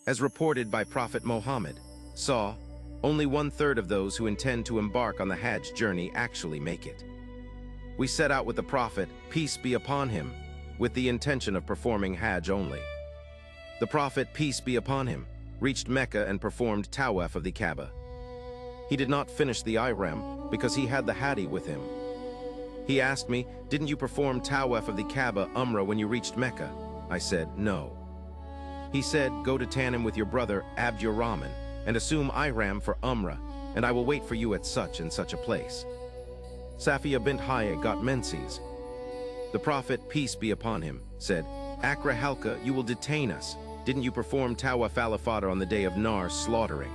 As reported by Prophet Muhammad, saw, only 1/3 of those who intend to embark on the Hajj journey actually make it. We set out with the Prophet, peace be upon him, with the intention of performing Hajj only. The Prophet, peace be upon him, reached Mecca and performed Tawaf of the Kaaba. He did not finish the Ihram because he had the Hadi with him. He asked me, didn't you perform Tawaf of the Kaaba Umrah when you reached Mecca? I said, no. He said, go to Tanim with your brother Abdurrahman and assume Ihram for Umrah, and I will wait for you at such and such a place. Safiya bint Hayy got menses. The Prophet, peace be upon him, said, Akra Halka, you will detain us. Didn't you perform Tawaf al-Ifada on the day of Nar slaughtering?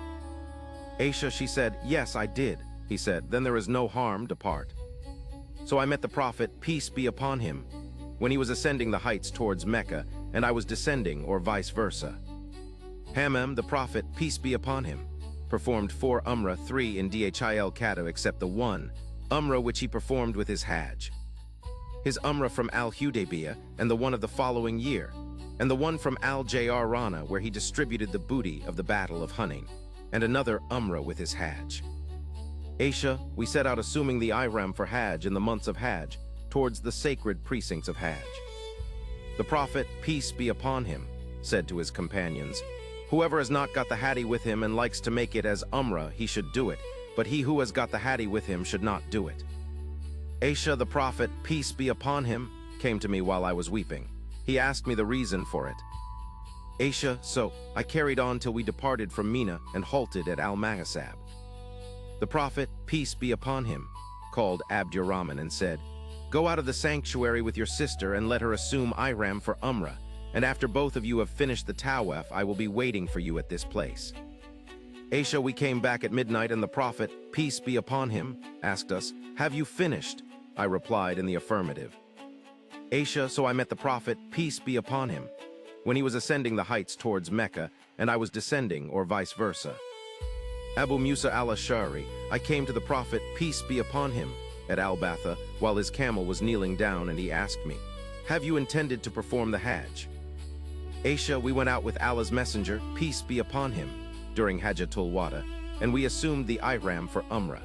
Aisha, she said, yes, I did. He said, then there is no harm, depart. So I met the Prophet, peace be upon him, when he was ascending the heights towards Mecca, and I was descending, or vice versa. Hammam, the Prophet, peace be upon him, performed 4 Umrah, 3 in Dhil Qa'dah except the 1 Umrah which he performed with his Hajj. His Umrah from Al-Hudaybiyah and the one of the following year, and the one from Al-Jayrana where he distributed the booty of the Battle of Hunain, and another Umrah with his Hajj. Aisha, we set out assuming the Ihram for Hajj in the months of Hajj, towards the sacred precincts of Hajj. The Prophet, peace be upon him, said to his companions, whoever has not got the Hadi with him and likes to make it as Umrah, he should do it, but he who has got the Hadi with him should not do it. Aisha, the Prophet, peace be upon him, came to me while I was weeping. He asked me the reason for it. Aisha, so I carried on till we departed from Mina and halted at Al-Mahasab. The Prophet, peace be upon him, called Abdurrahman and said, go out of the sanctuary with your sister and let her assume Ihram for Umrah, and after both of you have finished the Tawaf, I will be waiting for you at this place. Aisha, we came back at midnight and the Prophet, peace be upon him, asked us, have you finished? I replied in the affirmative. Aisha, so I met the Prophet, peace be upon him, when he was ascending the heights towards Mecca, and I was descending, or vice versa. Abu Musa al-Ash'ari, I came to the Prophet, peace be upon him, at Al-Batha, while his camel was kneeling down, and he asked me, have you intended to perform the Hajj? Aisha, we went out with Allah's Messenger, peace be upon him, during Hajjatul Wada, and we assumed the Ihram for Umrah.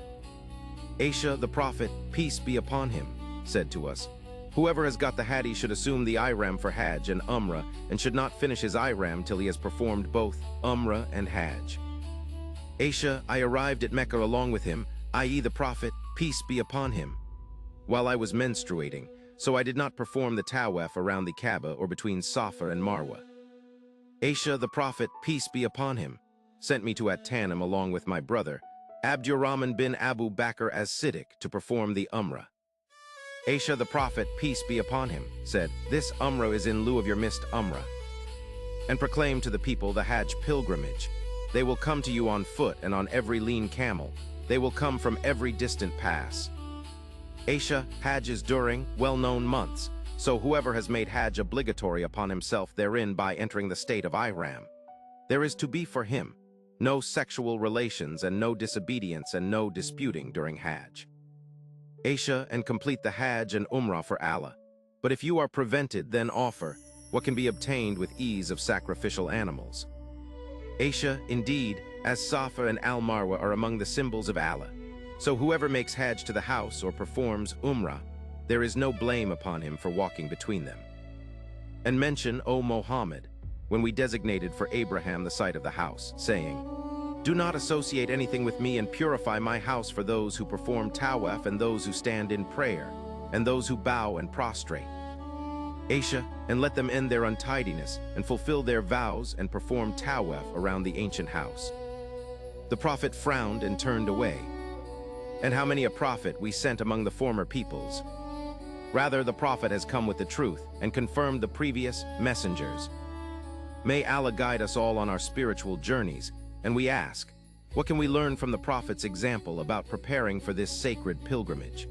Aisha, the Prophet, peace be upon him, said to us, whoever has got the Hadi should assume the Ihram for Hajj and Umrah, and should not finish his Ihram till he has performed both Umrah and Hajj. Aisha, I arrived at Mecca along with him, i.e. the Prophet, peace be upon him, while I was menstruating, so I did not perform the Tawaf around the Kaaba or between Safa and Marwa. Aisha, the Prophet, peace be upon him, sent me to At-Tanim along with my brother, Abdurrahman bin Abu Bakr as-Siddiq, to perform the Umrah. Aisha, the Prophet, peace be upon him, said, this Umrah is in lieu of your missed Umrah, and proclaimed to the people the Hajj pilgrimage. They will come to you on foot and on every lean camel. They will come from every distant pass. Aisha, Hajj is during well-known months, so whoever has made Hajj obligatory upon himself therein by entering the state of Ihram, there is to be for him no sexual relations and no disobedience and no disputing during Hajj. Aisha, and complete the Hajj and Umrah for Allah. But if you are prevented, then offer what can be obtained with ease of sacrificial animals. Aisha, indeed, as Safa and Al-Marwa are among the symbols of Allah. So whoever makes Hajj to the house or performs Umrah, there is no blame upon him for walking between them. And mention, O Muhammad, when we designated for Abraham the site of the house, saying, do not associate anything with me and purify my house for those who perform Tawaf and those who stand in prayer, and those who bow and prostrate. Aisha, and let them end their untidiness and fulfill their vows and perform Tawaf around the ancient house. The Prophet frowned and turned away. And how many a prophet we sent among the former peoples? Rather, the Prophet has come with the truth and confirmed the previous messengers. May Allah guide us all on our spiritual journeys, and we ask, what can we learn from the Prophet's example about preparing for this sacred pilgrimage?